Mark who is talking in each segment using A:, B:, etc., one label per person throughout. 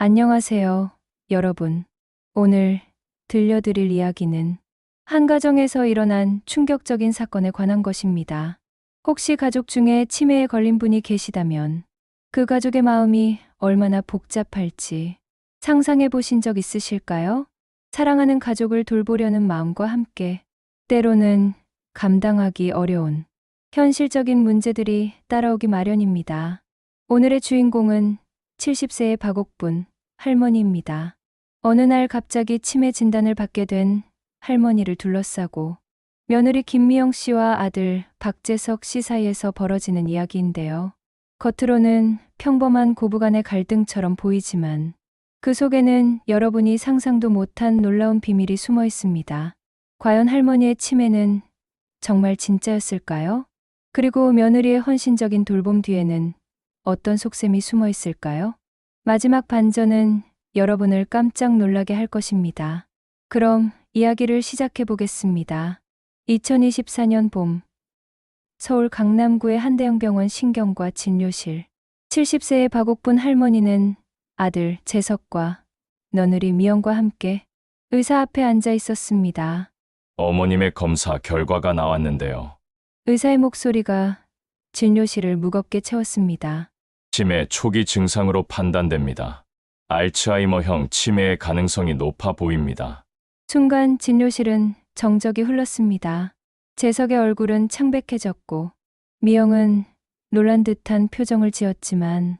A: 안녕하세요, 여러분. 오늘 들려드릴 이야기는 한 가정에서 일어난 충격적인 사건에 관한 것입니다. 혹시 가족 중에 치매에 걸린 분이 계시다면 그 가족의 마음이 얼마나 복잡할지 상상해 보신 적 있으실까요? 사랑하는 가족을 돌보려는 마음과 함께 때로는 감당하기 어려운 현실적인 문제들이 따라오기 마련입니다. 오늘의 주인공은 70세의 박옥분 할머니입니다. 어느 날 갑자기 치매 진단을 받게 된 할머니를 둘러싸고 며느리 김미영 씨와 아들 박재석 씨 사이에서 벌어지는 이야기인데요. 겉으로는 평범한 고부간의 갈등처럼 보이지만 그 속에는 여러분이 상상도 못한 놀라운 비밀이 숨어 있습니다. 과연 할머니의 치매는 정말 진짜였을까요? 그리고 며느리의 헌신적인 돌봄 뒤에는 어떤 속셈이 숨어 있을까요? 마지막 반전은 여러분을 깜짝 놀라게 할 것입니다. 그럼 이야기를 시작해 보겠습니다. 2024년 봄, 서울 강남구의 한대형병원 신경과 진료실. 70세의 박옥분 할머니는 아들 재석과 며느리 미영과 함께 의사 앞에 앉아 있었습니다.
B: 어머님의 검사 결과가 나왔는데요.
A: 의사의 목소리가 진료실을 무겁게 채웠습니다.
B: 치매 초기 증상으로 판단됩니다. 알츠하이머형 치매의 가능성이 높아 보입니다.
A: 순간 진료실은 정적이 흘렀습니다. 재석의 얼굴은 창백해졌고 미영은 놀란 듯한 표정을 지었지만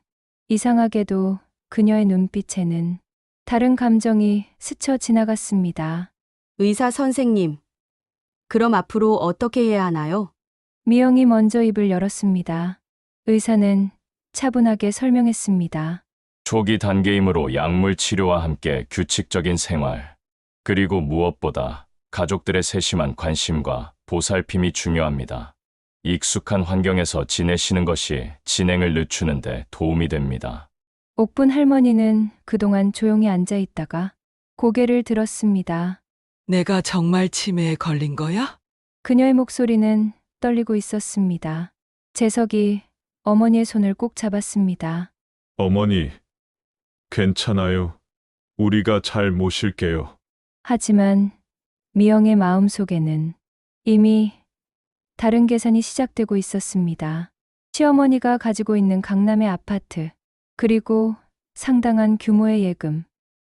A: 이상하게도 그녀의 눈빛에는 다른 감정이 스쳐 지나갔습니다.
C: 의사 선생님, 그럼 앞으로 어떻게 해야 하나요?
A: 미영이 먼저 입을 열었습니다. 의사는 차분하게 설명했습니다.
B: 초기 단계이므로 약물 치료와 함께 규칙적인 생활, 그리고 무엇보다 가족들의 세심한 관심과 보살핌이 중요합니다. 익숙한 환경에서 지내시는 것이 진행을 늦추는 데 도움이 됩니다.
A: 옥분 할머니는 그동안 조용히 앉아 있다가 고개를 들었습니다.
D: 내가 정말 치매에 걸린 거야?
A: 그녀의 목소리는 떨리고 있었습니다. 재석이 어머니의 손을 꼭 잡았습니다.
E: 어머니, 괜찮아요. 우리가 잘 모실게요.
A: 하지만 미영의 마음속에는 이미 다른 계산이 시작되고 있었습니다. 시어머니가 가지고 있는 강남의 아파트, 그리고 상당한 규모의 예금.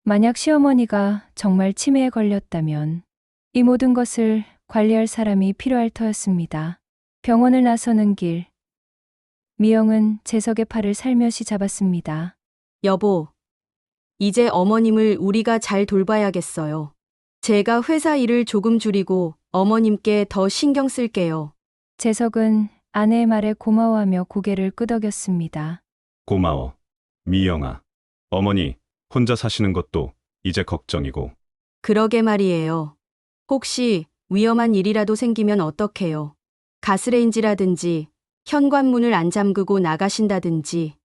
A: 만약 시어머니가 정말 치매에 걸렸다면 이 모든 것을 관리할 사람이 필요할 터였습니다. 병원을 나서는 길. 미영은 재석의 팔을 살며시 잡았습니다.
C: 여보, 이제 어머님을 우리가 잘 돌봐야겠어요. 제가 회사 일을 조금 줄이고 어머님께 더 신경 쓸게요.
A: 재석은 아내의 말에 고마워하며 고개를 끄덕였습니다.
E: 고마워. 미영아. 어머니, 혼자 사시는 것도 이제 걱정이고.
C: 그러게 말이에요. 혹시 위험한 일이라도 생기면 어떡해요? 가스레인지라든지 현관문을 안 잠그고 나가신다든지.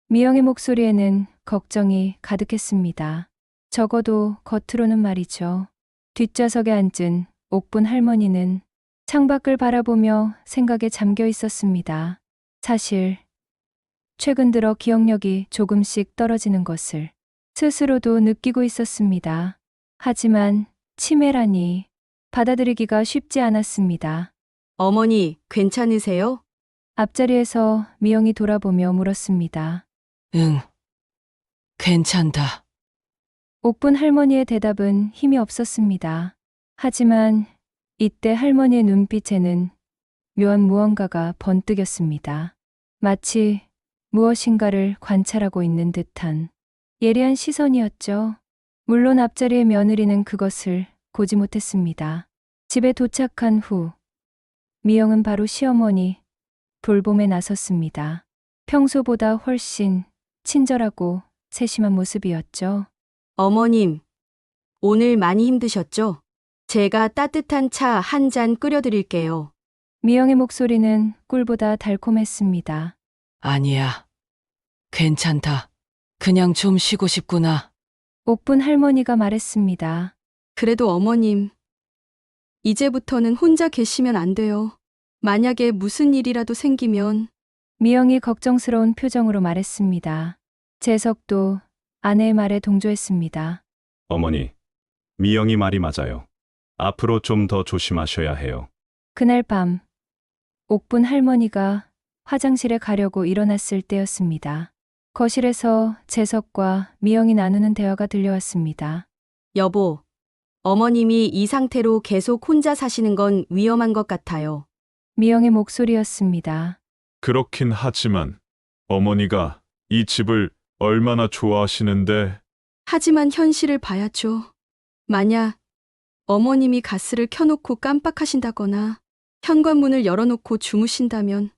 A: 미영의 목소리에는 걱정이 가득했습니다. 적어도 겉으로는 말이죠. 뒷좌석에 앉은 옥분 할머니는 창밖을 바라보며 생각에 잠겨 있었습니다. 사실 최근 들어 기억력이 조금씩 떨어지는 것을 스스로도 느끼고 있었습니다. 하지만 치매라니 받아들이기가 쉽지 않았습니다.
C: 어머니, 괜찮으세요?
A: 앞자리에서 미영이 돌아보며 물었습니다.
D: 응, 괜찮다.
A: 옥분 할머니의 대답은 힘이 없었습니다. 하지만 이때 할머니의 눈빛에는 묘한 무언가가 번뜩였습니다. 마치 무엇인가를 관찰하고 있는 듯한 예리한 시선이었죠. 물론 앞자리의 며느리는 그것을 보지 못했습니다. 집에 도착한 후 미영은 바로 시어머니 돌봄에 나섰습니다. 평소보다 훨씬 친절하고 세심한 모습이었죠.
C: 어머님, 오늘 많이 힘드셨죠? 제가 따뜻한 차 한 잔 끓여드릴게요.
A: 미영의 목소리는 꿀보다 달콤했습니다.
D: 아니야. 괜찮다. 그냥 좀 쉬고 싶구나.
A: 옥분 할머니가 말했습니다.
C: 그래도 어머님, 이제부터는 혼자 계시면 안 돼요. 만약에 무슨 일이라도 생기면.
A: 미영이 걱정스러운 표정으로 말했습니다. 재석도 아내의 말에 동조했습니다.
E: 어머니, 미영이 말이 맞아요. 앞으로 좀 더 조심하셔야 해요.
A: 그날 밤, 옥분 할머니가 화장실에 가려고 일어났을 때였습니다. 거실에서 재석과 미영이 나누는 대화가 들려왔습니다.
C: 여보, 어머님이 이 상태로 계속 혼자 사시는 건 위험한 것 같아요.
A: 미영의 목소리였습니다.
E: 그렇긴 하지만 어머니가 이 집을 얼마나 좋아하시는데
C: 하지만 현실을 봐야죠. 만약 어머님이 가스를 켜놓고 깜빡하신다거나 현관문을 열어놓고 주무신다면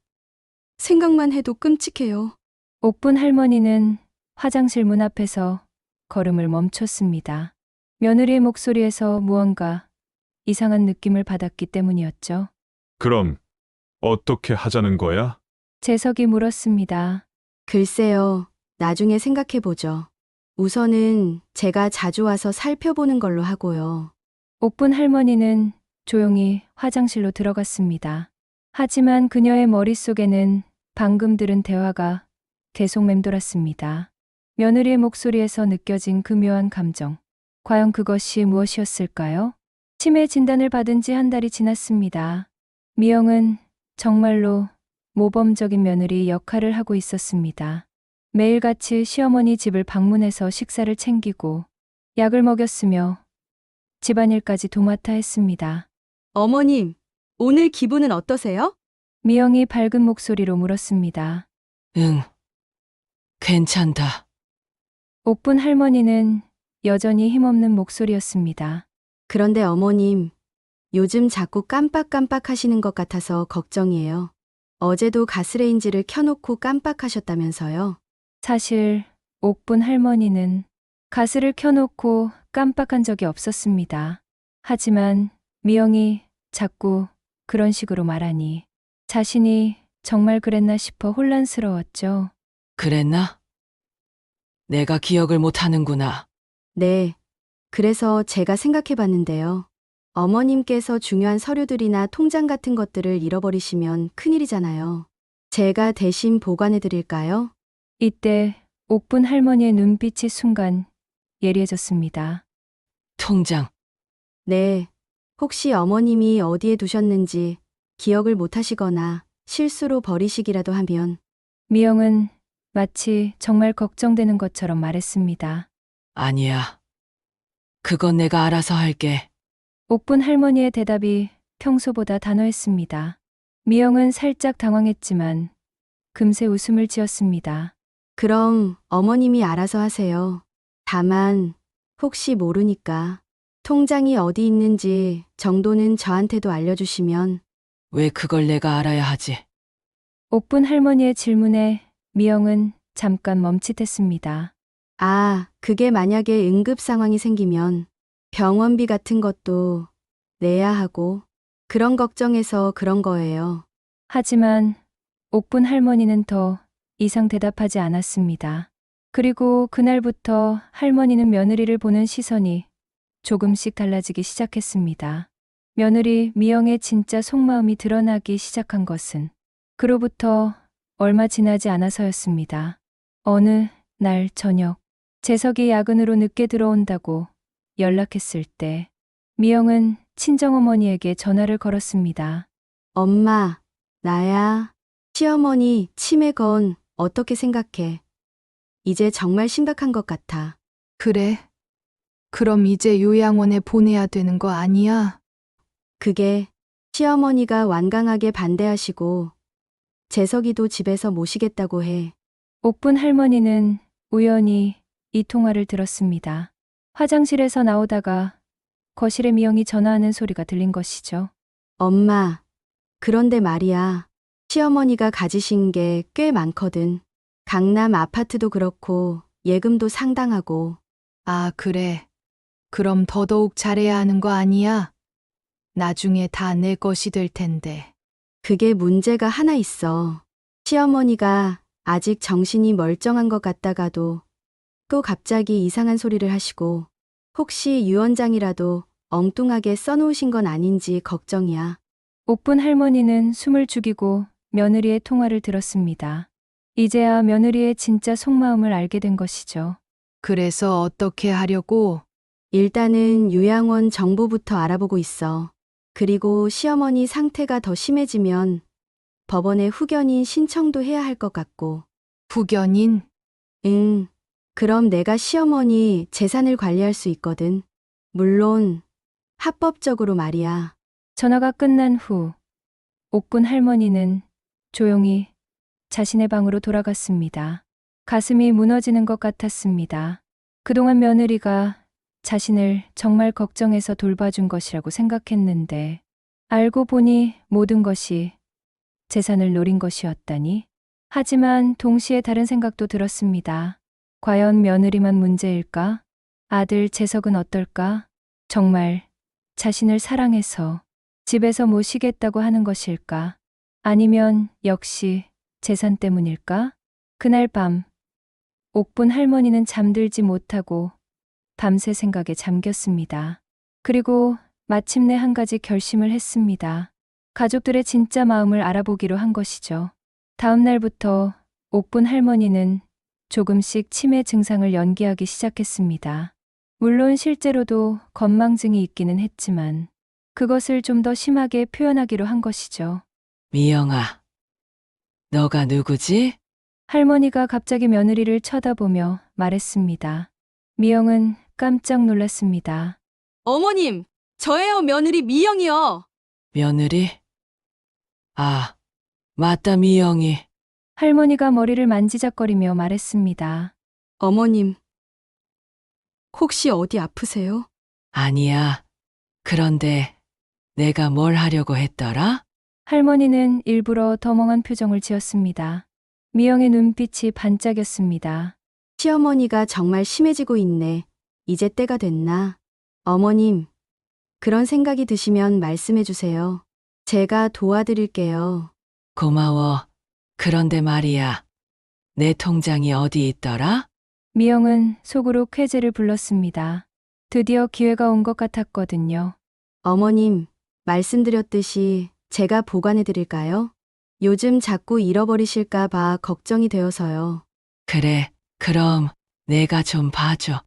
C: 생각만 해도 끔찍해요.
A: 옥분 할머니는 화장실 문 앞에서 걸음을 멈췄습니다. 며느리의 목소리에서 무언가 이상한 느낌을 받았기 때문이었죠.
E: 그럼 어떻게 하자는 거야?
A: 재석이 물었습니다.
C: 글쎄요, 나중에 생각해보죠. 우선은 제가 자주 와서 살펴보는 걸로 하고요.
A: 옥분 할머니는 조용히 화장실로 들어갔습니다. 하지만 그녀의 머릿속에는 방금 들은 대화가 계속 맴돌았습니다. 며느리의 목소리에서 느껴진 그 묘한 감정. 과연 그것이 무엇이었을까요? 치매 진단을 받은 지 한 달이 지났습니다. 미영은 정말로 모범적인 며느리 역할을 하고 있었습니다. 매일같이 시어머니 집을 방문해서 식사를 챙기고 약을 먹였으며 집안일까지 도맡아 했습니다.
C: 어머님, 오늘 기분은 어떠세요?
A: 미영이 밝은 목소리로 물었습니다.
D: 응. 괜찮다.
A: 옥분 할머니는 여전히 힘없는 목소리였습니다.
C: 그런데 어머님, 요즘 자꾸 깜빡깜빡 하시는 것 같아서 걱정이에요. 어제도 가스레인지를 켜놓고 깜빡하셨다면서요?
A: 사실 옥분 할머니는 가스를 켜놓고 깜빡한 적이 없었습니다. 하지만 미영이 자꾸 그런 식으로 말하니 자신이 정말 그랬나 싶어 혼란스러웠죠.
D: 그랬나? 내가 기억을 못 하는구나.
C: 네. 그래서 제가 생각해 봤는데요. 어머님께서 중요한 서류들이나 통장 같은 것들을 잃어버리시면 큰일이잖아요. 제가 대신 보관해 드릴까요?
A: 이때 옥분 할머니의 눈빛이 순간 예리해졌습니다.
D: 통장.
C: 네. 혹시 어머님이 어디에 두셨는지 기억을 못 하시거나 실수로 버리시기라도 하면
A: 미영은 마치 정말 걱정되는 것처럼 말했습니다.
D: 아니야. 그건 내가 알아서 할게.
A: 옥분 할머니의 대답이 평소보다 단호했습니다. 미영은 살짝 당황했지만 금세 웃음을 지었습니다.
C: 그럼 어머님이 알아서 하세요. 다만 혹시 모르니까 통장이 어디 있는지 정도는 저한테도 알려주시면.
D: 왜 그걸 내가 알아야 하지?
A: 옥분 할머니의 질문에 미영은 잠깐 멈칫했습니다.
C: 아, 그게 만약에 응급 상황이 생기면 병원비 같은 것도 내야 하고 그런 걱정해서 그런 거예요.
A: 하지만 옥분 할머니는 더 이상 대답하지 않았습니다. 그리고 그날부터 할머니는 며느리를 보는 시선이 조금씩 달라지기 시작했습니다. 며느리 미영의 진짜 속마음이 드러나기 시작한 것은 그로부터 얼마 지나지 않아서였습니다. 어느 날 저녁, 재석이 야근으로 늦게 들어온다고 연락했을 때 미영은 친정어머니에게 전화를 걸었습니다.
C: 엄마, 나야. 시어머니 치매 건 어떻게 생각해? 이제 정말 심각한 것 같아.
F: 그래. 그럼 이제 요양원에 보내야 되는 거 아니야?
C: 그게 시어머니가 완강하게 반대하시고 재석이도 집에서 모시겠다고 해.
A: 옥분 할머니는 우연히 이 통화를 들었습니다. 화장실에서 나오다가 거실에 미영이 전화하는 소리가 들린 것이죠.
C: 엄마, 그런데 말이야. 시어머니가 가지신 게 꽤 많거든. 강남 아파트도 그렇고 예금도 상당하고.
F: 아, 그래. 그럼 더더욱 잘해야 하는 거 아니야? 나중에 다 내 것이 될 텐데.
C: 그게 문제가 하나 있어. 시어머니가 아직 정신이 멀쩡한 것 같다가도 또 갑자기 이상한 소리를 하시고 혹시 유언장이라도 엉뚱하게 써놓으신 건 아닌지 걱정이야.
A: 옥분 할머니는 숨을 죽이고 며느리의 통화를 들었습니다. 이제야 며느리의 진짜 속마음을 알게 된 것이죠.
F: 그래서 어떻게 하려고?
C: 일단은 요양원 정보부터 알아보고 있어. 그리고 시어머니 상태가 더 심해지면 법원에 후견인 신청도 해야 할 것 같고.
F: 후견인?
C: 응. 그럼 내가 시어머니 재산을 관리할 수 있거든. 물론 합법적으로 말이야.
A: 전화가 끝난 후 옥군 할머니는 조용히 자신의 방으로 돌아갔습니다. 가슴이 무너지는 것 같았습니다. 그동안 며느리가 자신을 정말 걱정해서 돌봐준 것이라고 생각했는데 알고 보니 모든 것이 재산을 노린 것이었다니. 하지만 동시에 다른 생각도 들었습니다. 과연 며느리만 문제일까? 아들 재석은 어떨까? 정말 자신을 사랑해서 집에서 모시겠다고 하는 것일까? 아니면 역시 재산 때문일까? 그날 밤 옥분 할머니는 잠들지 못하고 밤새 생각에 잠겼습니다. 그리고 마침내 한 가지 결심을 했습니다. 가족들의 진짜 마음을 알아보기로 한 것이죠. 다음 날부터 옥분 할머니는 조금씩 치매 증상을 연기하기 시작했습니다. 물론 실제로도 건망증이 있기는 했지만 그것을 좀 더 심하게 표현하기로 한 것이죠.
D: 미영아, 너가 누구지?
A: 할머니가 갑자기 며느리를 쳐다보며 말했습니다. 미영은 깜짝 놀랐습니다.
C: 어머님, 저예요, 며느리 미영이요.
D: 며느리? 아, 맞다, 미영이.
A: 할머니가 머리를 만지작거리며 말했습니다.
C: 어머님, 혹시 어디 아프세요?
D: 아니야. 그런데 내가 뭘 하려고 했더라?
A: 할머니는 일부러 더 멍한 표정을 지었습니다. 미영의 눈빛이 반짝였습니다.
C: 시어머니가 정말 심해지고 있네. 이제 때가 됐나? 어머님, 그런 생각이 드시면 말씀해 주세요. 제가 도와드릴게요.
D: 고마워. 그런데 말이야. 내 통장이 어디 있더라?
A: 미영은 속으로 쾌재를 불렀습니다. 드디어 기회가 온 것 같았거든요.
C: 어머님, 말씀드렸듯이 제가 보관해 드릴까요? 요즘 자꾸 잃어버리실까봐 걱정이 되어서요.
D: 그래, 그럼 내가 좀 봐줘.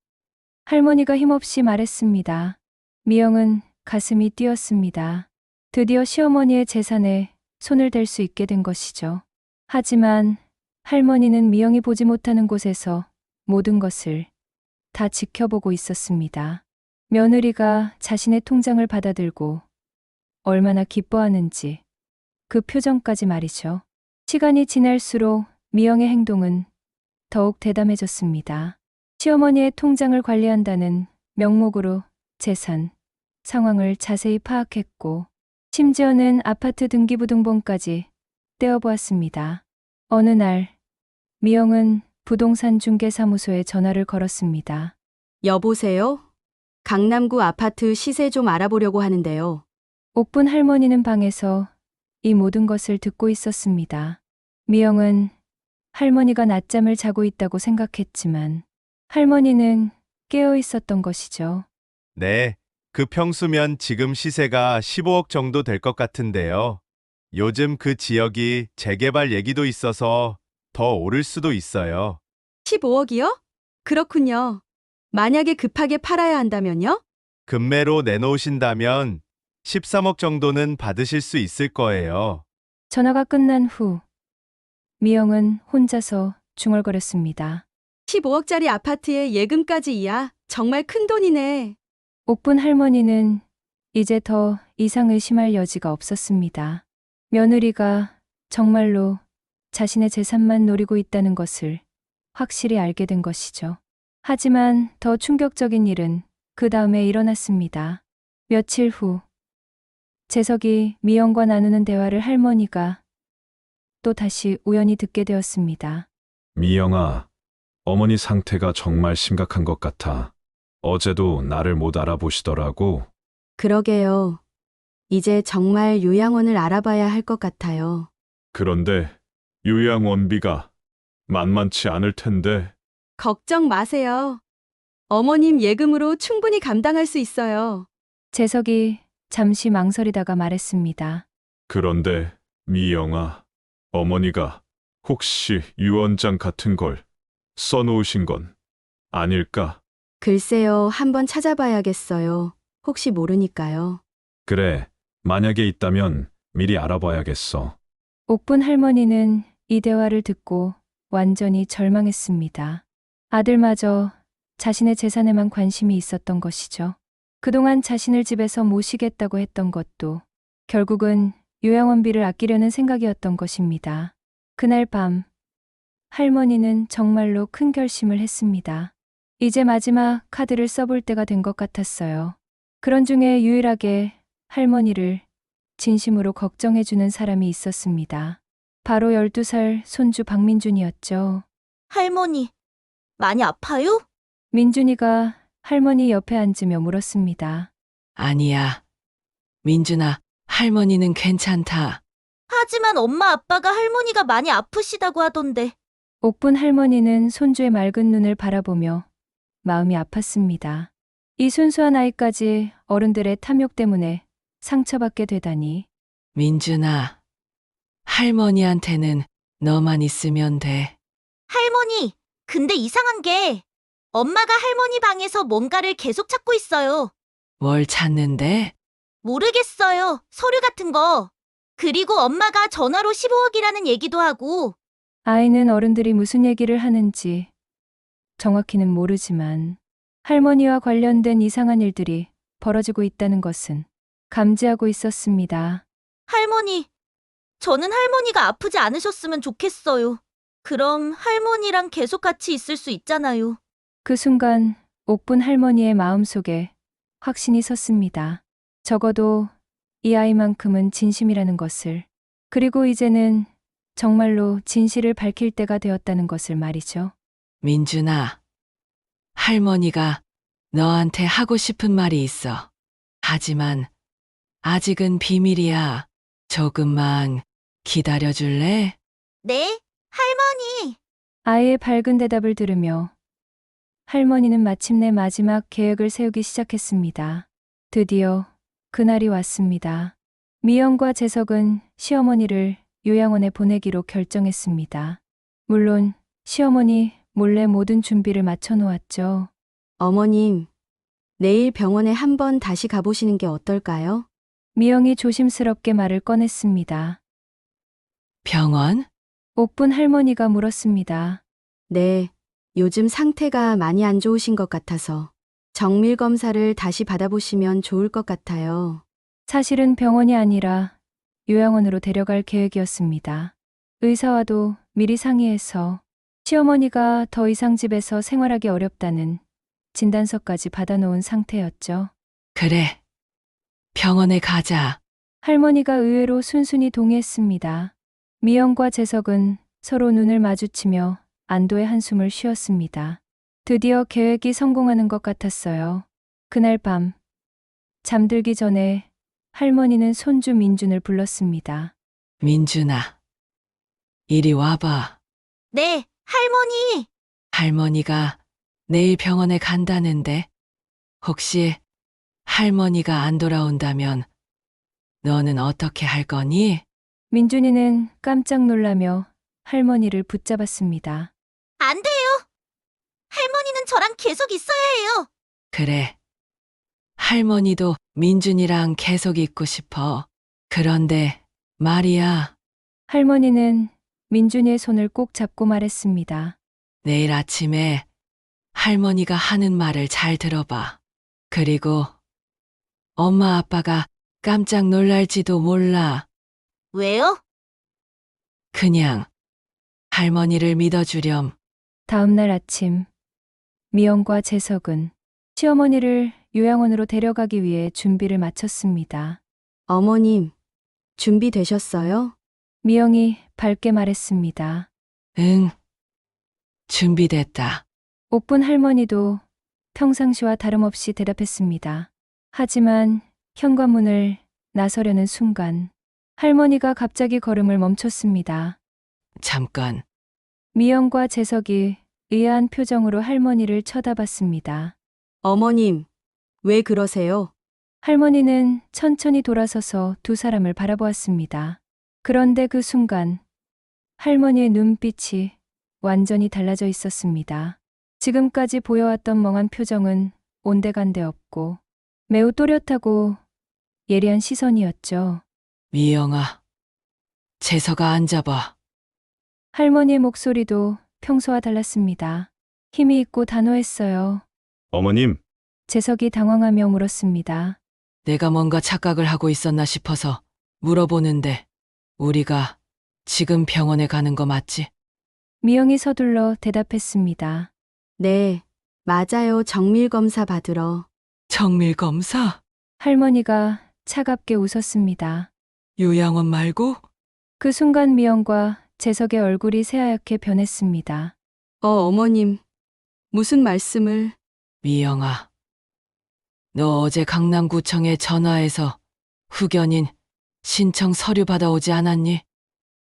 A: 할머니가 힘없이 말했습니다. 미영은 가슴이 뛰었습니다. 드디어 시어머니의 재산에 손을 댈 수 있게 된 것이죠. 하지만 할머니는 미영이 보지 못하는 곳에서 모든 것을 다 지켜보고 있었습니다. 며느리가 자신의 통장을 받아들고 얼마나 기뻐하는지 그 표정까지 말이죠. 시간이 지날수록 미영의 행동은 더욱 대담해졌습니다. 시어머니의 통장을 관리한다는 명목으로 재산, 상황을 자세히 파악했고 심지어는 아파트 등기부등본까지 떼어보았습니다. 어느 날 미영은 부동산 중개사무소에 전화를 걸었습니다.
C: 여보세요? 강남구 아파트 시세 좀 알아보려고 하는데요.
A: 옥분 할머니는 방에서 이 모든 것을 듣고 있었습니다. 미영은 할머니가 낮잠을 자고 있다고 생각했지만 할머니는 깨어 있었던 것이죠.
G: 네, 그 평수면 지금 시세가 15억 정도 될 것 같은데요. 요즘 그 지역이 재개발 얘기도 있어서 더 오를 수도 있어요.
C: 15억이요? 그렇군요. 만약에 급하게 팔아야 한다면요?
G: 급매로 내놓으신다면 13억 정도는 받으실 수 있을 거예요.
A: 전화가 끝난 후 미영은 혼자서 중얼거렸습니다.
C: 15억짜리 아파트에 예금까지 이야. 정말 큰 돈이네.
A: 옥분 할머니는 이제 더 이상 의심할 여지가 없었습니다. 며느리가 정말로 자신의 재산만 노리고 있다는 것을 확실히 알게 된 것이죠. 하지만 더 충격적인 일은 그 다음에 일어났습니다. 며칠 후 재석이 미영과 나누는 대화를 할머니가 또 다시 우연히 듣게 되었습니다.
E: 미영아, 어머니 상태가 정말 심각한 것 같아. 어제도 나를 못 알아보시더라고.
C: 그러게요. 이제 정말 요양원을 알아봐야 할 것 같아요.
E: 그런데 요양원비가 만만치 않을 텐데.
C: 걱정 마세요. 어머님 예금으로 충분히 감당할 수 있어요.
A: 재석이 잠시 망설이다가 말했습니다.
E: 그런데 미영아, 어머니가 혹시 유언장 같은 걸 써놓으신 건 아닐까?
C: 글쎄요, 한번 찾아봐야겠어요. 혹시 모르니까요.
E: 그래, 만약에 있다면 미리 알아봐야겠어.
A: 옥분 할머니는 이 대화를 듣고 완전히 절망했습니다. 아들마저 자신의 재산에만 관심이 있었던 것이죠. 그동안 자신을 집에서 모시겠다고 했던 것도 결국은 요양원비를 아끼려는 생각이었던 것입니다. 그날 밤 할머니는 정말로 큰 결심을 했습니다. 이제 마지막 카드를 써볼 때가 된 것 같았어요. 그런 중에 유일하게 할머니를 진심으로 걱정해주는 사람이 있었습니다. 바로 12살 손주 박민준이었죠.
H: 할머니, 많이 아파요?
A: 민준이가 할머니 옆에 앉으며 물었습니다.
D: 아니야. 민준아, 할머니는 괜찮다.
H: 하지만 엄마 아빠가 할머니가 많이 아프시다고 하던데.
A: 옥분 할머니는 손주의 맑은 눈을 바라보며 마음이 아팠습니다. 이 순수한 아이까지 어른들의 탐욕 때문에 상처받게 되다니.
D: 민준아, 할머니한테는 너만 있으면 돼.
H: 할머니, 근데 이상한 게 엄마가 할머니 방에서 뭔가를 계속 찾고 있어요.
D: 뭘 찾는데?
H: 모르겠어요. 서류 같은 거. 그리고 엄마가 전화로 15억이라는 얘기도 하고.
A: 아이는 어른들이 무슨 얘기를 하는지 정확히는 모르지만 할머니와 관련된 이상한 일들이 벌어지고 있다는 것은 감지하고 있었습니다.
H: 할머니, 저는 할머니가 아프지 않으셨으면 좋겠어요. 그럼 할머니랑 계속 같이 있을 수 있잖아요.
A: 그 순간 옥분 할머니의 마음속에 확신이 섰습니다. 적어도 이 아이만큼은 진심이라는 것을, 그리고 이제는 정말로 진실을 밝힐 때가 되었다는 것을 말이죠.
D: 민준아, 할머니가 너한테 하고 싶은 말이 있어. 하지만 아직은 비밀이야. 조금만 기다려줄래?
H: 네, 할머니.
A: 아이의 밝은 대답을 들으며 할머니는 마침내 마지막 계획을 세우기 시작했습니다. 드디어 그날이 왔습니다. 미영과 재석은 시어머니를 요양원에 보내기로 결정했습니다. 물론 시어머니 몰래 모든 준비를 마쳐 놓았죠.
C: 어머님, 내일 병원에 한번 다시 가보시는 게 어떨까요?
A: 미영이 조심스럽게 말을 꺼냈습니다.
D: 병원?
A: 옥분 할머니가 물었습니다.
C: 네, 요즘 상태가 많이 안 좋으신 것 같아서 정밀 검사를 다시 받아보시면 좋을 것 같아요.
A: 사실은 병원이 아니라 요양원으로 데려갈 계획이었습니다. 의사와도 미리 상의해서 시어머니가 더 이상 집에서 생활하기 어렵다는 진단서까지 받아놓은 상태였죠.
D: 그래. 병원에 가자.
A: 할머니가 의외로 순순히 동의했습니다. 미영과 재석은 서로 눈을 마주치며 안도의 한숨을 쉬었습니다. 드디어 계획이 성공하는 것 같았어요. 그날 밤, 잠들기 전에 할머니는 손주 민준을 불렀습니다.
D: 민준아, 이리 와봐.
H: 네, 할머니.
D: 할머니가 내일 병원에 간다는데 혹시 할머니가 안 돌아온다면 너는 어떻게 할 거니?
A: 민준이는 깜짝 놀라며 할머니를 붙잡았습니다.
H: 안 돼요. 할머니는 저랑 계속 있어야 해요.
D: 그래. 할머니도 민준이랑 계속 있고 싶어. 그런데 말이야,
A: 할머니는 민준이의 손을 꼭 잡고 말했습니다.
D: 내일 아침에 할머니가 하는 말을 잘 들어봐. 그리고 엄마 아빠가 깜짝 놀랄지도 몰라.
H: 왜요?
D: 그냥 할머니를 믿어주렴.
A: 다음 날 아침, 미영과 재석은 시어머니를 요양원으로 데려가기 위해 준비를 마쳤습니다.
C: 어머님, 준비되셨어요?
A: 미영이 밝게 말했습니다.
D: 응, 준비됐다.
A: 옥분 할머니도 평상시와 다름없이 대답했습니다. 하지만 현관문을 나서려는 순간 할머니가 갑자기 걸음을 멈췄습니다.
D: 잠깐,
A: 미영과 재석이 의아한 표정으로 할머니를 쳐다봤습니다.
C: 어머님, 왜 그러세요?
A: 할머니는 천천히 돌아서서 두 사람을 바라보았습니다. 그런데 그 순간 할머니의 눈빛이 완전히 달라져 있었습니다. 지금까지 보여왔던 멍한 표정은 온데간데 없고 매우 또렷하고 예리한 시선이었죠.
D: 미영아, 재서가 앉아봐.
A: 할머니의 목소리도 평소와 달랐습니다. 힘이 있고 단호했어요.
E: 어머님,
A: 재석이 당황하며 물었습니다.
D: 내가 뭔가 착각을 하고 있었나 싶어서 물어보는데 우리가 지금 병원에 가는 거 맞지?
A: 미영이 서둘러 대답했습니다.
C: 네, 맞아요. 정밀 검사 받으러.
D: 정밀 검사?
A: 할머니가 차갑게 웃었습니다.
D: 요양원 말고?
A: 그 순간 미영과 재석의 얼굴이 새하얗게 변했습니다.
C: 어머님. 무슨 말씀을.
D: 미영아, 너 어제 강남구청에 전화해서 후견인 신청 서류 받아오지 않았니?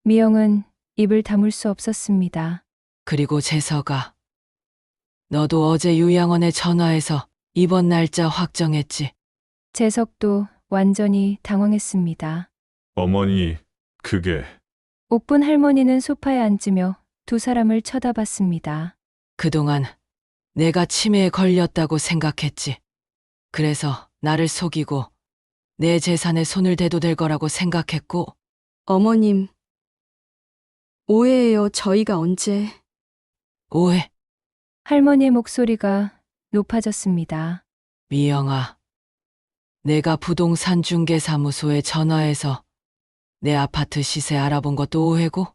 A: 미영은 입을 다물 수 없었습니다.
D: 그리고 재서가 너도 어제 요양원에 전화해서 입원 날짜 확정했지?
A: 재석도 완전히 당황했습니다.
E: 어머니, 그게
A: 옥분 할머니는 소파에 앉으며 두 사람을 쳐다봤습니다.
D: 그동안 내가 치매에 걸렸다고 생각했지. 그래서 나를 속이고 내 재산에 손을 대도 될 거라고 생각했고,
C: 어머님. 오해예요. 저희가 언제.
D: 오해.
A: 할머니의 목소리가 높아졌습니다.
D: 미영아, 내가 부동산 중개사무소에 전화해서 내 아파트 시세 알아본 것도 오해고,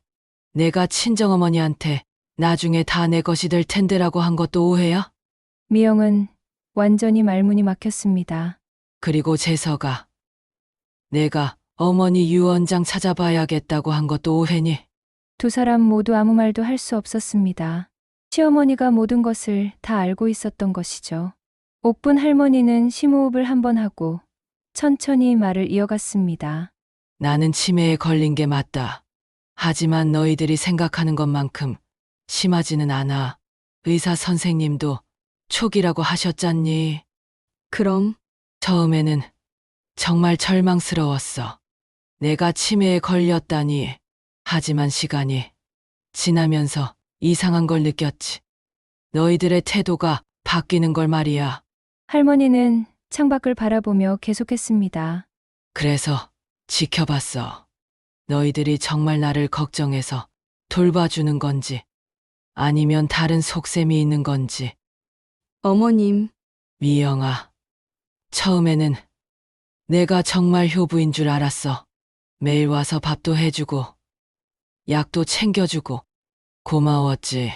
D: 내가 친정어머니한테 나중에 다 내 것이 될 텐데라고 한 것도 오해야?
A: 미영은 완전히 말문이 막혔습니다.
D: 그리고 재서가 내가 어머니 유언장 찾아봐야겠다고 한 것도 오해니?
A: 두 사람 모두 아무 말도 할 수 없었습니다. 시어머니가 모든 것을 다 알고 있었던 것이죠. 옥분 할머니는 심호흡을 한 번 하고 천천히 말을 이어갔습니다.
D: 나는 치매에 걸린 게 맞다. 하지만 너희들이 생각하는 것만큼 심하지는 않아. 의사 선생님도 초기라고 하셨잖니.
C: 그럼.
D: 처음에는 정말 절망스러웠어. 내가 치매에 걸렸다니. 하지만 시간이 지나면서 이상한 걸 느꼈지. 너희들의 태도가 바뀌는 걸 말이야.
A: 할머니는 창밖을 바라보며 계속했습니다.
D: 그래서 지켜봤어. 너희들이 정말 나를 걱정해서 돌봐주는 건지, 아니면 다른 속셈이 있는 건지.
C: 어머님.
D: 미영아, 처음에는 내가 정말 효부인 줄 알았어. 매일 와서 밥도 해주고, 약도 챙겨주고, 고마웠지.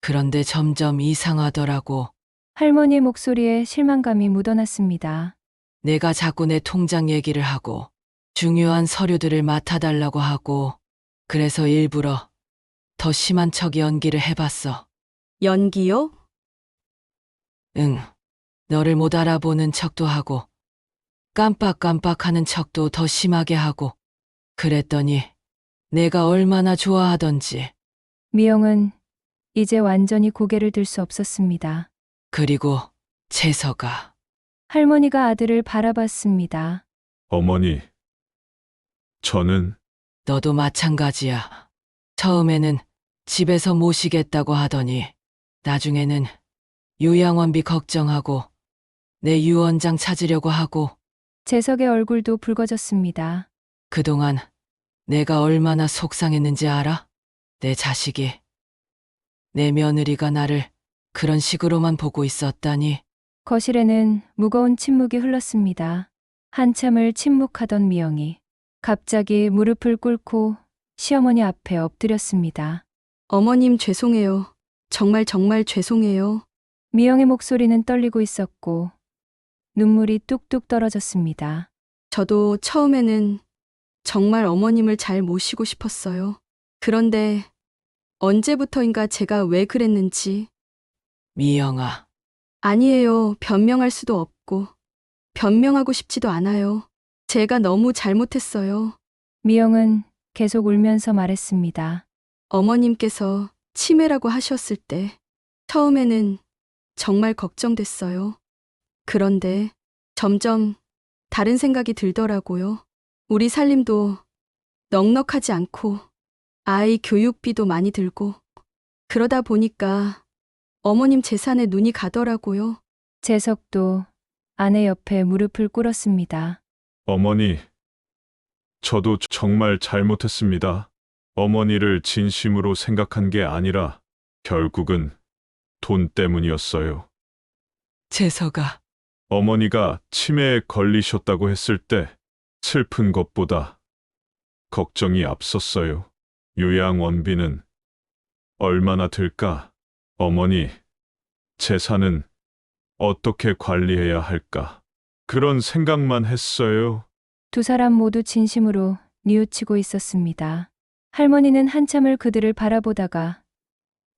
D: 그런데 점점 이상하더라고.
A: 할머니의 목소리에 실망감이 묻어났습니다.
D: 내가 자꾸 내 통장 얘기를 하고, 중요한 서류들을 맡아달라고 하고, 그래서 일부러 더 심한 척 연기를 해봤어.
C: 연기요?
D: 응, 너를 못 알아보는 척도 하고, 깜빡깜빡하는 척도 더 심하게 하고, 그랬더니 내가 얼마나 좋아하던지.
A: 미영은 이제 완전히 고개를 들 수 없었습니다.
D: 그리고 재서가
A: 할머니가 아들을 바라봤습니다.
E: 어머니. 저는
D: 너도 마찬가지야. 처음에는 집에서 모시겠다고 하더니 나중에는 요양원비 걱정하고 내 유언장 찾으려고 하고.
A: 재석의 얼굴도 붉어졌습니다.
D: 그동안 내가 얼마나 속상했는지 알아? 내 자식이, 내 며느리가 나를 그런 식으로만 보고 있었다니.
A: 거실에는 무거운 침묵이 흘렀습니다. 한참을 침묵하던 미영이 갑자기 무릎을 꿇고 시어머니 앞에 엎드렸습니다.
C: 어머님 죄송해요. 정말 죄송해요.
A: 미영의 목소리는 떨리고 있었고 눈물이 뚝뚝 떨어졌습니다.
C: 저도 처음에는 정말 어머님을 잘 모시고 싶었어요. 그런데 언제부터인가 제가 왜 그랬는지.
D: 미영아,
C: 아니에요. 변명할 수도 없고 변명하고 싶지도 않아요. 제가 너무 잘못했어요.
A: 미영은 계속 울면서 말했습니다.
C: 어머님께서 치매라고 하셨을 때 처음에는 정말 걱정됐어요. 그런데 점점 다른 생각이 들더라고요. 우리 살림도 넉넉하지 않고 아이 교육비도 많이 들고 그러다 보니까 어머님 재산에 눈이 가더라고요.
A: 재석도 아내 옆에 무릎을 꿇었습니다.
E: 어머니, 저도 정말 잘못했습니다. 어머니를 진심으로 생각한 게 아니라 결국은 돈 때문이었어요.
D: 재석아,
E: 어머니가 치매에 걸리셨다고 했을 때 슬픈 것보다 걱정이 앞섰어요. 요양원비는 얼마나 들까? 어머니, 재산은 어떻게 관리해야 할까? 그런 생각만 했어요.
A: 두 사람 모두 진심으로 뉘우치고 있었습니다. 할머니는 한참을 그들을 바라보다가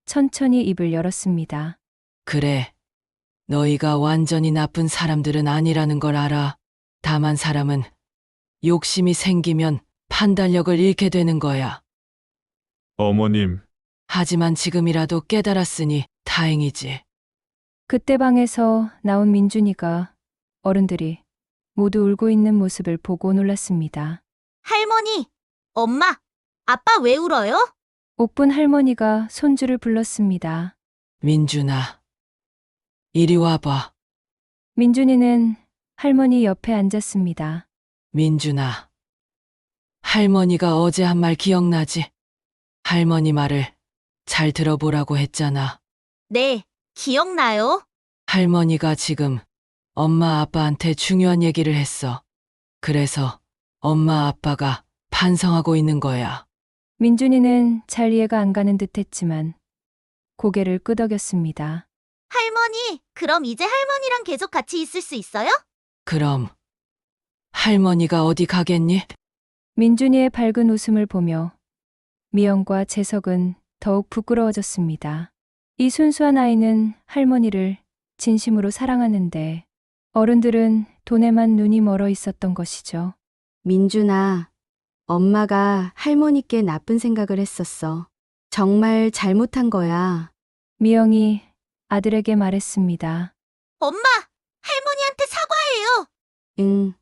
A: 천천히 입을 열었습니다.
D: 그래. 너희가 완전히 나쁜 사람들은 아니라는 걸 알아. 다만 사람은 욕심이 생기면 판단력을 잃게 되는 거야.
E: 어머님,
D: 하지만 지금이라도 깨달았으니 다행이지.
A: 그때 방에서 나온 민준이가 어른들이 모두 울고 있는 모습을 보고 놀랐습니다.
H: 할머니, 엄마, 아빠 왜 울어요?
A: 옥분 할머니가 손주를 불렀습니다.
D: 민준아, 이리 와봐.
A: 민준이는 할머니 옆에 앉았습니다.
D: 민준아, 할머니가 어제 한 말 기억나지? 할머니 말을 잘 들어보라고 했잖아.
H: 네, 기억나요?
D: 할머니가 지금 엄마 아빠한테 중요한 얘기를 했어. 그래서 엄마 아빠가 반성하고 있는 거야.
A: 민준이는 잘 이해가 안 가는 듯 했지만 고개를 끄덕였습니다.
H: 할머니, 그럼 이제 할머니랑 계속 같이 있을 수 있어요?
D: 그럼 할머니가 어디 가겠니?
A: 민준이의 밝은 웃음을 보며 미영과 재석은 더욱 부끄러워졌습니다. 이 순수한 아이는 할머니를 진심으로 사랑하는데 어른들은 돈에만 눈이 멀어 있었던 것이죠.
C: 민준아, 엄마가 할머니께 나쁜 생각을 했었어. 정말 잘못한 거야.
A: 미영이 아들에게 말했습니다.
H: 엄마, 할머니한테 사과해요.
C: 응.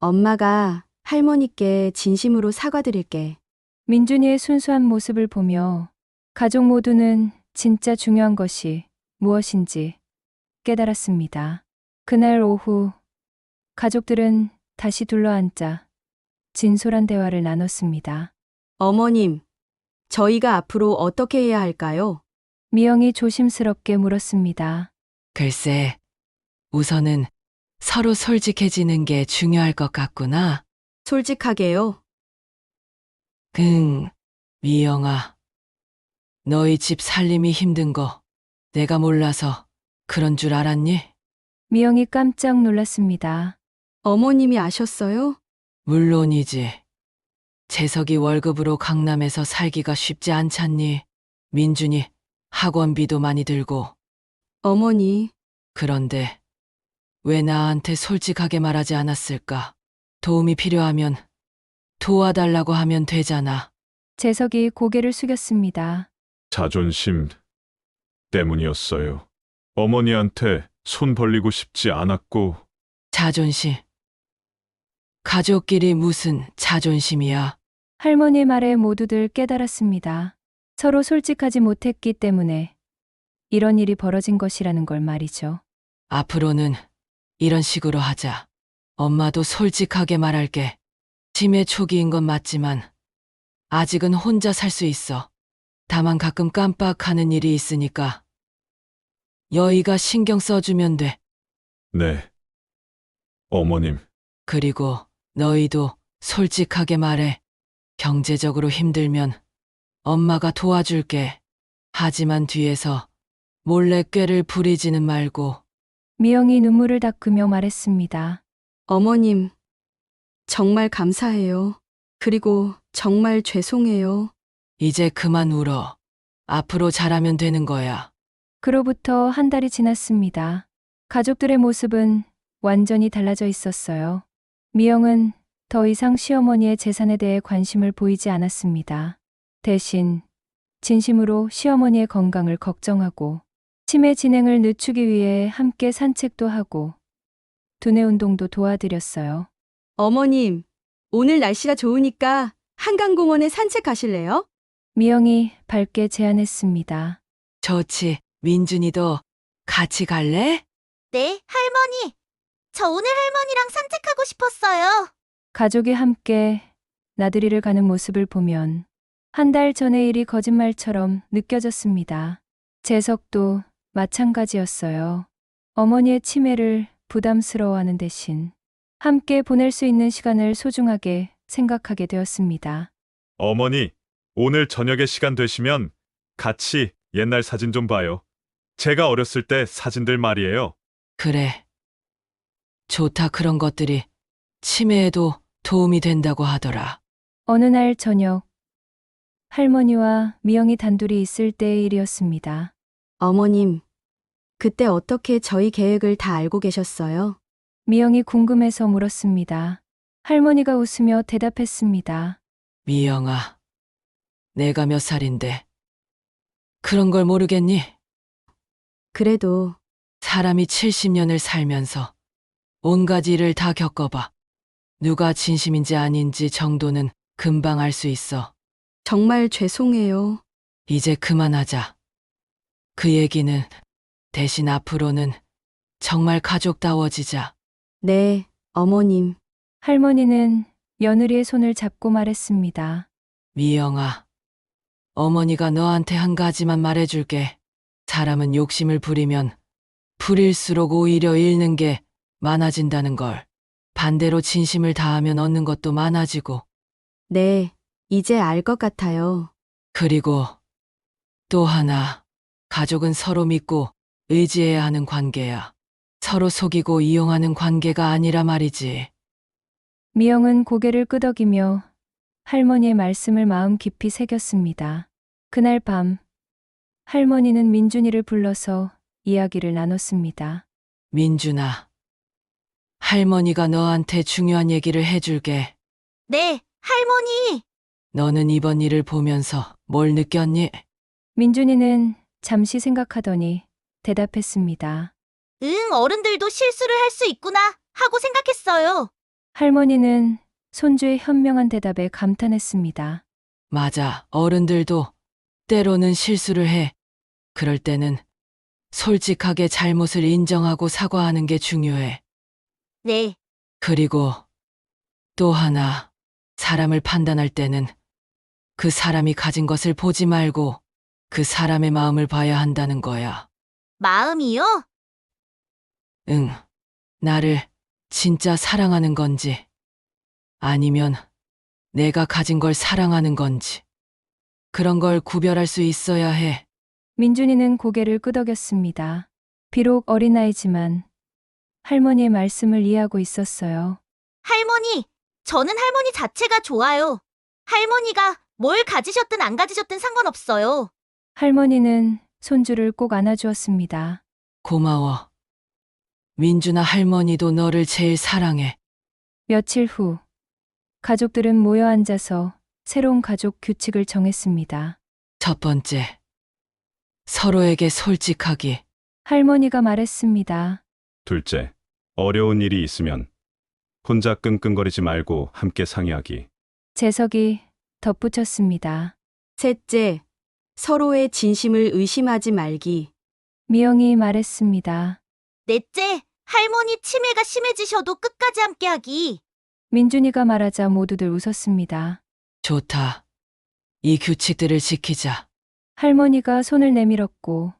C: 엄마가 할머니께 진심으로 사과드릴게.
A: 민준이의 순수한 모습을 보며 가족 모두는 진짜 중요한 것이 무엇인지 깨달았습니다. 그날 오후 가족들은 다시 둘러앉아 진솔한 대화를 나눴습니다.
C: 어머님, 저희가 앞으로 어떻게 해야 할까요?
A: 미영이 조심스럽게 물었습니다.
D: 글쎄, 우선은 서로 솔직해지는 게 중요할 것 같구나.
C: 솔직하게요.
D: 미영아. 너희 집 살림이 힘든 거 내가 몰라서 그런 줄 알았니?
A: 미영이 깜짝 놀랐습니다.
C: 어머님이 아셨어요?
D: 물론이지. 재석이 월급으로 강남에서 살기가 쉽지 않잖니. 민준이 학원비도 많이 들고.
C: 어머니,
D: 그런데 왜 나한테 솔직하게 말하지 않았을까? 도움이 필요하면 도와달라고 하면 되잖아.
A: 재석이 고개를 숙였습니다.
E: 자존심 때문이었어요. 어머니한테 손 벌리고 싶지 않았고,
D: 자존심. 가족끼리 무슨 자존심이야.
A: 할머니의 말에 모두들 깨달았습니다. 서로 솔직하지 못했기 때문에 이런 일이 벌어진 것이라는 걸 말이죠.
D: 앞으로는 이런 식으로 하자. 엄마도 솔직하게 말할게. 치매 초기인 건 맞지만 아직은 혼자 살 수 있어. 다만 가끔 깜빡하는 일이 있으니까 여의가 신경 써주면 돼.
E: 네. 어머님,
D: 그리고 너희도 솔직하게 말해. 경제적으로 힘들면 엄마가 도와줄게. 하지만 뒤에서 몰래 꾀를 부리지는 말고.
A: 미영이 눈물을 닦으며 말했습니다.
C: 어머님, 정말 감사해요. 그리고 정말 죄송해요.
D: 이제 그만 울어. 앞으로 잘하면 되는 거야.
A: 그로부터 한 달이 지났습니다. 가족들의 모습은 완전히 달라져 있었어요. 미영은 더 이상 시어머니의 재산에 대해 관심을 보이지 않았습니다. 대신 진심으로 시어머니의 건강을 걱정하고 치매 진행을 늦추기 위해 함께 산책도 하고 두뇌 운동도 도와드렸어요.
C: 어머님, 오늘 날씨가 좋으니까 한강공원에 산책 가실래요?
A: 미영이 밝게 제안했습니다.
D: 좋지. 민준이도 같이 갈래?
H: 네, 할머니. 저 오늘 할머니랑 산책하고 싶었어요.
A: 가족이 함께 나들이를 가는 모습을 보면 한 달 전의 일이 거짓말처럼 느껴졌습니다. 재석도 마찬가지였어요. 어머니의 치매를 부담스러워하는 대신 함께 보낼 수 있는 시간을 소중하게 생각하게 되었습니다.
E: 어머니, 오늘 저녁에 시간 되시면 같이 옛날 사진 좀 봐요. 제가 어렸을 때 사진들 말이에요.
D: 그래. 좋다. 그런 것들이 치매에도 도움이 된다고 하더라.
A: 어느 날 저녁, 할머니와 미영이 단둘이 있을 때의 일이었습니다.
C: 어머님, 그때 어떻게 저희 계획을 다 알고 계셨어요?
A: 미영이 궁금해서 물었습니다. 할머니가 웃으며 대답했습니다.
D: 미영아, 내가 몇 살인데 그런 걸 모르겠니?
C: 그래도
D: 사람이 70년을 살면서 온갖 일을 다 겪어봐. 누가 진심인지 아닌지 정도는 금방 알 수 있어.
C: 정말 죄송해요.
D: 이제 그만하자. 그 얘기는 대신 앞으로는 정말 가족다워지자.
C: 네, 어머님.
A: 할머니는 며느리의 손을 잡고 말했습니다.
D: 미영아, 어머니가 너한테 한 가지만 말해줄게. 사람은 욕심을 부리면 부릴수록 오히려 잃는 게 많아진다는 걸. 반대로 진심을 다하면 얻는 것도 많아지고.
C: 네, 이제 알 것 같아요.
D: 그리고 또 하나, 가족은 서로 믿고 의지해야 하는 관계야. 서로 속이고 이용하는 관계가 아니라 말이지.
A: 미영은 고개를 끄덕이며 할머니의 말씀을 마음 깊이 새겼습니다. 그날 밤, 할머니는 민준이를 불러서 이야기를 나눴습니다.
D: 민준아, 할머니가 너한테 중요한 얘기를 해줄게.
H: 네, 할머니.
D: 너는 이번 일을 보면서 뭘 느꼈니?
A: 민준이는 잠시 생각하더니 대답했습니다.
H: 응, 어른들도 실수를 할 수 있구나 하고 생각했어요.
A: 할머니는 손주의 현명한 대답에 감탄했습니다.
D: 맞아, 어른들도 때로는 실수를 해. 그럴 때는 솔직하게 잘못을 인정하고 사과하는 게 중요해.
H: 네,
D: 그리고 또 하나, 사람을 판단할 때는 그 사람이 가진 것을 보지 말고 그 사람의 마음을 봐야 한다는 거야.
H: 마음이요?
D: 응, 나를 진짜 사랑하는 건지, 아니면 내가 가진 걸 사랑하는 건지, 그런 걸 구별할 수 있어야 해.
A: 민준이는 고개를 끄덕였습니다. 비록 어린아이지만 할머니의 말씀을 이해하고 있었어요.
H: 할머니, 저는 할머니 자체가 좋아요. 할머니가 뭘 가지셨든 안 가지셨든 상관없어요.
A: 할머니는 손주를 꼭 안아주었습니다.
D: 고마워. 민준아, 할머니도 너를 제일 사랑해.
A: 며칠 후, 가족들은 모여 앉아서 새로운 가족 규칙을 정했습니다.
D: 첫 번째, 서로에게 솔직하기.
A: 할머니가 말했습니다.
E: 둘째, 어려운 일이 있으면 혼자 끙끙거리지 말고 함께 상의하기.
A: 재석이 덧붙였습니다.
C: 셋째, 서로의 진심을 의심하지 말기.
A: 미영이 말했습니다.
H: 넷째, 할머니 치매가 심해지셔도 끝까지 함께하기.
A: 민준이가 말하자 모두들 웃었습니다.
D: 좋다. 이 규칙들을 지키자.
A: 할머니가 손을 내밀었고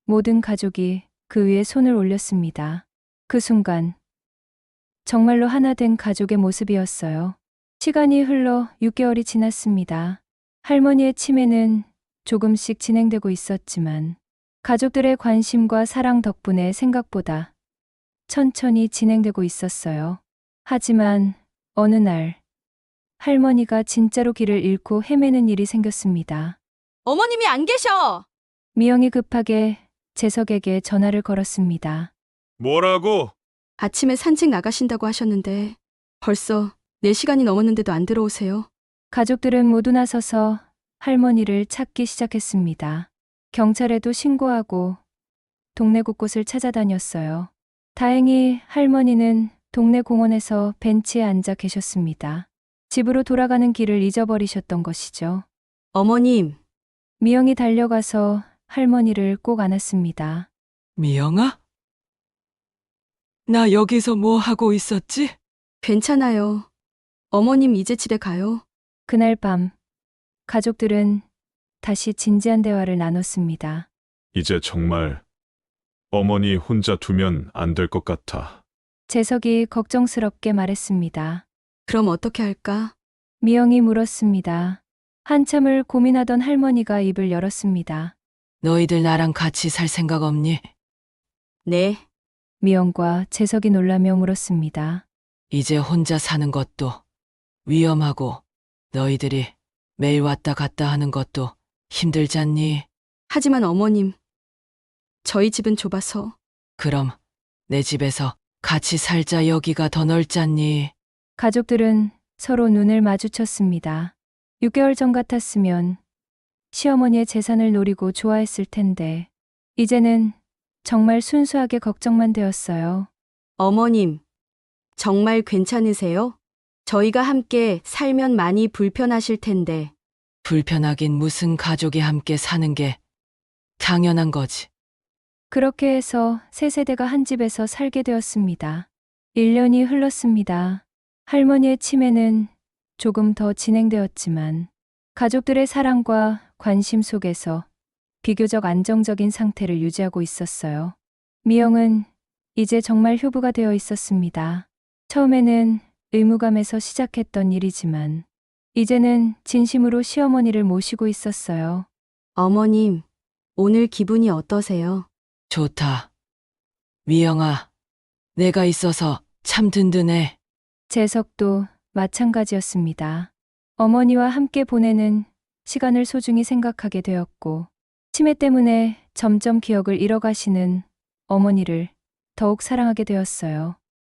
A: 모든 가족이 그 위에 손을 올렸습니다. 그 순간 정말로 하나 된 가족의 모습이었어요. 시간이 흘러 6개월이 지났습니다. 할머니의 치매는 조금씩 진행되고 있었지만 가족들의 관심과 사랑 덕분에 생각보다 천천히 진행되고 있었어요. 하지만 어느 날 할머니가 진짜로 길을 잃고 헤매는 일이 생겼습니다.
C: 어머님이 안 계셔!
A: 미영이 급하게 재석에게 전화를 걸었습니다.
E: 뭐라고?
C: 아침에 산책 나가신다고 하셨는데 벌써 4시간이 넘었는데도 안 들어오세요.
A: 가족들은 모두 나서서 할머니를 찾기 시작했습니다. 경찰에도 신고하고 동네 곳곳을 찾아다녔어요. 다행히 할머니는 동네 공원에서 벤치에 앉아 계셨습니다. 집으로 돌아가는 길을 잊어버리셨던 것이죠.
C: 어머님,
A: 미영이 달려가서 할머니를 꼭 안았습니다.
D: 미영아? 나 여기서 뭐 하고 있었지?
C: 괜찮아요. 어머님 이제 집에 가요.
A: 그날 밤 가족들은 다시 진지한 대화를 나눴습니다.
E: 이제 정말 어머니 혼자 두면 안 될 것 같아.
A: 재석이 걱정스럽게 말했습니다.
C: 그럼 어떻게 할까?
A: 미영이 물었습니다. 한참을 고민하던 할머니가 입을 열었습니다.
D: 너희들 나랑 같이 살 생각 없니?
C: 네.
A: 미영과 재석이 놀라며 물었습니다.
D: 이제 혼자 사는 것도 위험하고 너희들이 매일 왔다 갔다 하는 것도 힘들잖니?
C: 하지만 어머님, 저희 집은 좁아서
D: 그럼 내 집에서 같이 살자. 여기가 더 넓잖니?
A: 가족들은 서로 눈을 마주쳤습니다. 6개월 전 같았으면 시어머니의 재산을 노리고 좋아했을 텐데 이제는 정말 순수하게 걱정만 되었어요.
C: 어머님, 정말 괜찮으세요? 저희가 함께 살면 많이 불편하실 텐데.
D: 불편하긴 무슨 가족이 함께 사는 게 당연한 거지.
A: 그렇게 해서 세 세대가 한 집에서 살게 되었습니다. 1년이 흘렀습니다. 할머니의 치매는 조금 더 진행되었지만 가족들의 사랑과 관심 속에서 비교적 안정적인 상태를 유지하고 있었어요. 미영은 이제 정말 효부가 되어 있었습니다. 처음에는 의무감에서 시작했던 일이지만 이제는 진심으로 시어머니를 모시고 있었어요.
C: 어머님, 오늘 기분이 어떠세요?
D: 좋다. 미영아, 내가 있어서 참 든든해.
A: 재석도 마찬가지였습니다. 어머니와 함께 보내는 시간을 소중히 생각하게 되었고 치매 때문에 점점 기억을 잃어가시는 어머니를 더욱 사랑하게 되었어요.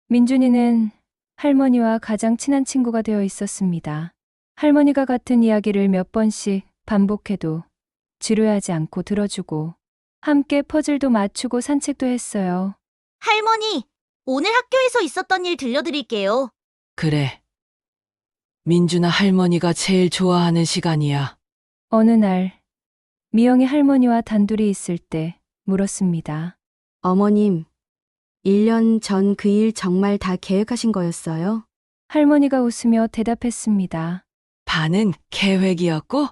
A: 민준이는 할머니와 가장 친한 친구가 되어 있었습니다. 할머니가 같은 이야기를 몇 번씩 반복해도 지루해하지 않고 들어주고 함께 퍼즐도 맞추고 산책도 했어요.
H: 할머니, 오늘 학교에서 있었던 일 들려드릴게요.
D: 그래. 민준아, 할머니가 제일 좋아하는 시간이야.
A: 어느 날 미영이 할머니와 단둘이 있을 때 물었습니다.
C: 어머님, 1년 전 그 일 정말 다 계획하신 거였어요?
A: 할머니가 웃으며 대답했습니다.
D: 반은 계획이었고,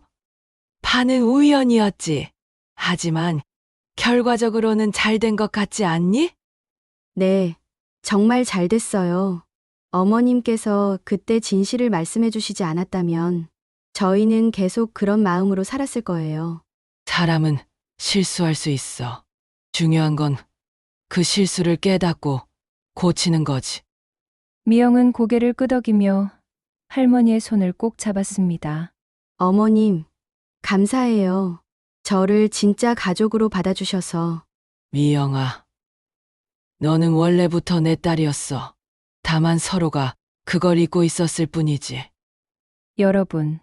D: 반은 우연이었지. 하지만 결과적으로는 잘 된 것 같지 않니?
C: 네, 정말 잘 됐어요. 어머님께서 그때 진실을 말씀해 주시지 않았다면 저희는 계속 그런 마음으로 살았을 거예요.
D: 사람은 실수할 수 있어. 중요한 건 그 실수를 깨닫고 고치는 거지.
A: 미영은 고개를 끄덕이며 할머니의 손을 꼭 잡았습니다.
C: 어머님, 감사해요. 저를 진짜 가족으로 받아주셔서.
D: 미영아, 너는 원래부터 내 딸이었어. 다만 서로가 그걸 잊고 있었을 뿐이지.
A: 여러분,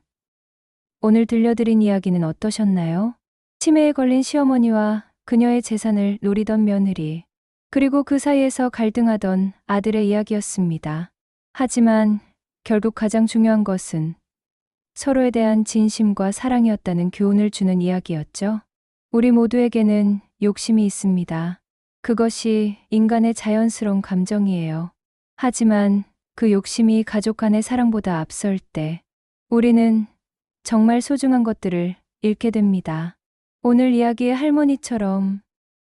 A: 오늘 들려드린 이야기는 어떠셨나요? 치매에 걸린 시어머니와 그녀의 재산을 노리던 며느리, 그리고 그 사이에서 갈등하던 아들의 이야기였습니다. 하지만 결국 가장 중요한 것은 서로에 대한 진심과 사랑이었다는 교훈을 주는 이야기였죠. 우리 모두에게는 욕심이 있습니다. 그것이 인간의 자연스러운 감정이에요. 하지만 그 욕심이 가족 간의 사랑보다 앞설 때 우리는 정말 소중한 것들을 잃게 됩니다. 오늘 이야기의 할머니처럼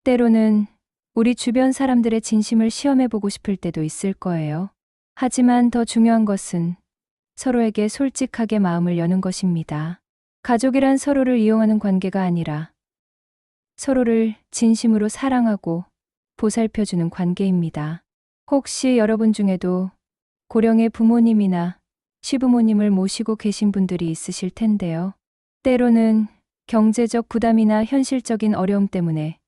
A: 때로는 우리 주변 사람들의 진심을 시험해보고 싶을 때도 있을 거예요. 하지만 더 중요한 것은 서로에게 솔직하게 마음을 여는 것입니다. 가족이란 서로를 이용하는 관계가 아니라 서로를 진심으로 사랑하고 보살펴주는 관계입니다. 혹시 여러분 중에도 고령의 부모님이나 시부모님을 모시고 계신 분들이 있으실 텐데요. 때로는 경제적 부담이나 현실적인 어려움 때문에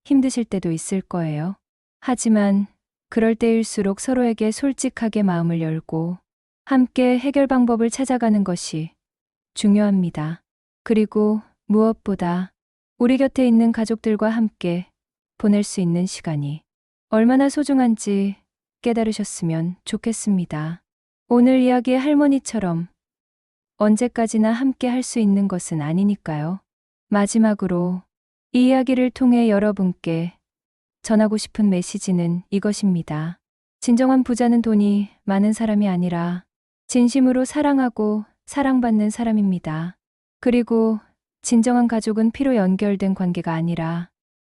A: 힘드실 때도 있을 거예요. 하지만 그럴 때일수록 서로에게 솔직하게 마음을 열고 함께 해결 방법을 찾아가는 것이 중요합니다. 그리고 무엇보다 우리 곁에 있는 가족들과 함께 보낼 수 있는 시간이 얼마나 소중한지 깨달으셨으면 좋겠습니다. 오늘 이야기의 할머니처럼 언제까지나 함께 할 수 있는 것은 아니니까요. 마지막으로 이 이야기를 통해 여러분께 전하고 싶은 메시지는 이것입니다. 진정한 부자는 돈이 많은 사람이 아니라 진심으로 사랑하고 사랑받는 사람입니다. 그리고 진정한 가족은 피로 연결된 관계가 아니라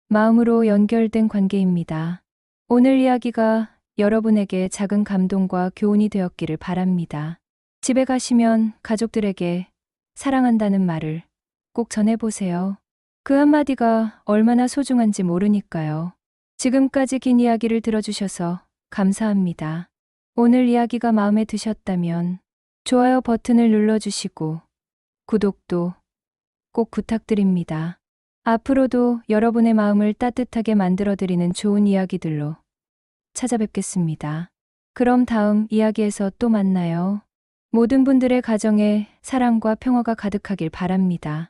A: 마음으로 연결된 관계입니다. 오늘 이야기가 여러분에게 작은 감동과 교훈이 되었기를 바랍니다. 집에 가시면 가족들에게 사랑한다는 말을 꼭 전해보세요. 그 한마디가 얼마나 소중한지 모르니까요. 지금까지 긴 이야기를 들어주셔서 감사합니다. 오늘 이야기가 마음에 드셨다면 좋아요 버튼을 눌러주시고 구독도 꼭 부탁드립니다. 앞으로도 여러분의 마음을 따뜻하게 만들어드리는 좋은 이야기들로 찾아뵙겠습니다. 그럼 다음 이야기에서 또 만나요. 모든 분들의 가정에 사랑과 평화가 가득하길 바랍니다.